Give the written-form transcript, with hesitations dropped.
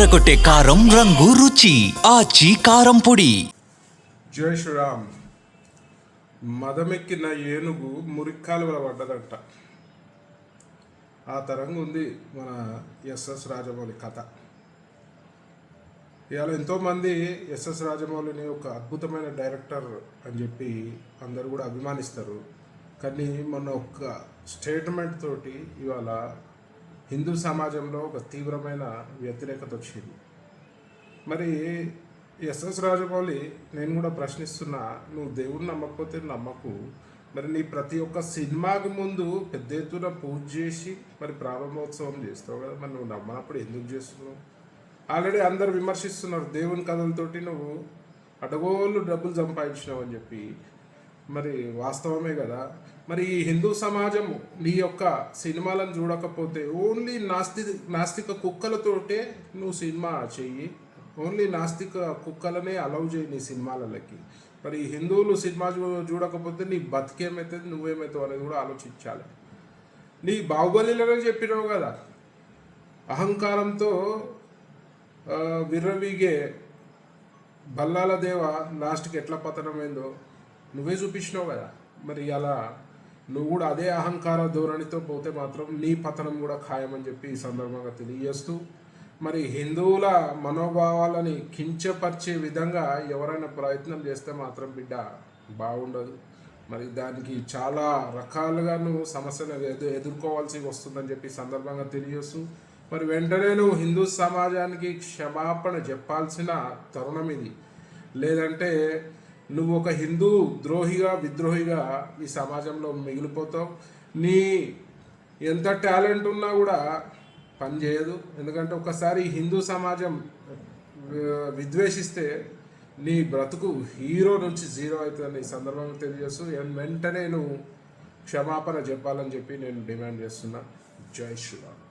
అదరకొట్టే కారం రంగు రుచి ఆచి కారం పొడి. జై శ్రీరామ్. మదమెక్కిన ఏనుగు మురిక్కాలువల పడ్డదంట. ఆ తరంగా ఉంది మన ఎస్ఎస్ రాజమౌళి కథ. ఇవాళ ఎంతోమంది ఎస్ఎస్ రాజమౌళిని ఒక అద్భుతమైన డైరెక్టర్ అని చెప్పి అందరు కూడా అభిమానిస్తారు. కానీ మొన్న ఒక స్టేట్మెంట్ తోటి ఇవాళ హిందూ సమాజంలో ఒక తీవ్రమైన వ్యతిరేకత వచ్చింది. మరి ఎస్ఎస్ రాజమౌళి నేను కూడా ప్రశ్నిస్తున్నా, నువ్వు దేవుడిని నమ్మకపోతే నమ్మకు, మరి నీ ప్రతి ఒక్క సినిమాకి ముందు పెద్ద ఎత్తున పూజ చేసి మరి ప్రారంభోత్సవం చేస్తావు కదా, మరి నువ్వు నమ్మనప్పుడు ఎందుకు చేస్తున్నావు? ఆల్రెడీ అందరు విమర్శిస్తున్నారు, దేవుని కథలతోటి నువ్వు అడగోళ్ళు డబ్బులు సంపాదించినావు అని చెప్పి. మరి వాస్తవమే కదా. మరి ఈ హిందూ సమాజం నీ యొక్క సినిమాలను చూడకపోతే ఓన్లీ నాస్తిక కుక్కలతోటే నువ్వు సినిమా చెయ్యి, ఓన్లీ నాస్తిక కుక్కలనే అలౌ చేయి నీ సినిమాలకి. మరి హిందువులు సినిమా చూడకపోతే నీ బతికేమవుతుంది, నువ్వేమవుతావు అనేది కూడా ఆలోచించాలి. నీ బాహుబలిలోనే చెప్పినావు కదా, అహంకారంతో విర్రవీగే బల్లాల దేవ లాస్ట్కి ఎట్లా పతనమైందో నువ్వే చూపించినావు కదా. మరి అలా నువ్వు కూడా అదే అహంకార ధోరణితో పోతే మాత్రం నీ పతనం కూడా ఖాయమని చెప్పి ఈ సందర్భంగా తెలియజేస్తూ, మరి హిందువుల మనోభావాలని కించపరిచే విధంగా ఎవరైనా ప్రయత్నం చేస్తే మాత్రం బిడ్డ బాగుండదు. మరి దానికి చాలా రకాలుగా నువ్వు సమస్యను ఎదుర్కోవాల్సి వస్తుందని చెప్పి సందర్భంగా తెలియజేస్తూ, మరి వెంటనే నువ్వు హిందూ సమాజానికి క్షమాపణ చెప్పాల్సిన తరుణం ఇది. లేదంటే నువ్వు ఒక హిందూ ద్రోహిగా విద్రోహిగా ఈ సమాజంలో మిగిలిపోతావు. నీ ఎంత టాలెంట్ ఉన్నా కూడా పనిచేయదు. ఎందుకంటే ఒకసారి హిందూ సమాజం విద్వేషిస్తే నీ బ్రతుకు హీరో నుంచి జీరో అవుతుందని ఈ సందర్భంగా తెలియజేస్తూ వెంటనే నువ్వు క్షమాపణ చెప్పాలని చెప్పి నేను డిమాండ్ చేస్తున్నా. జై శ్రీరామ్.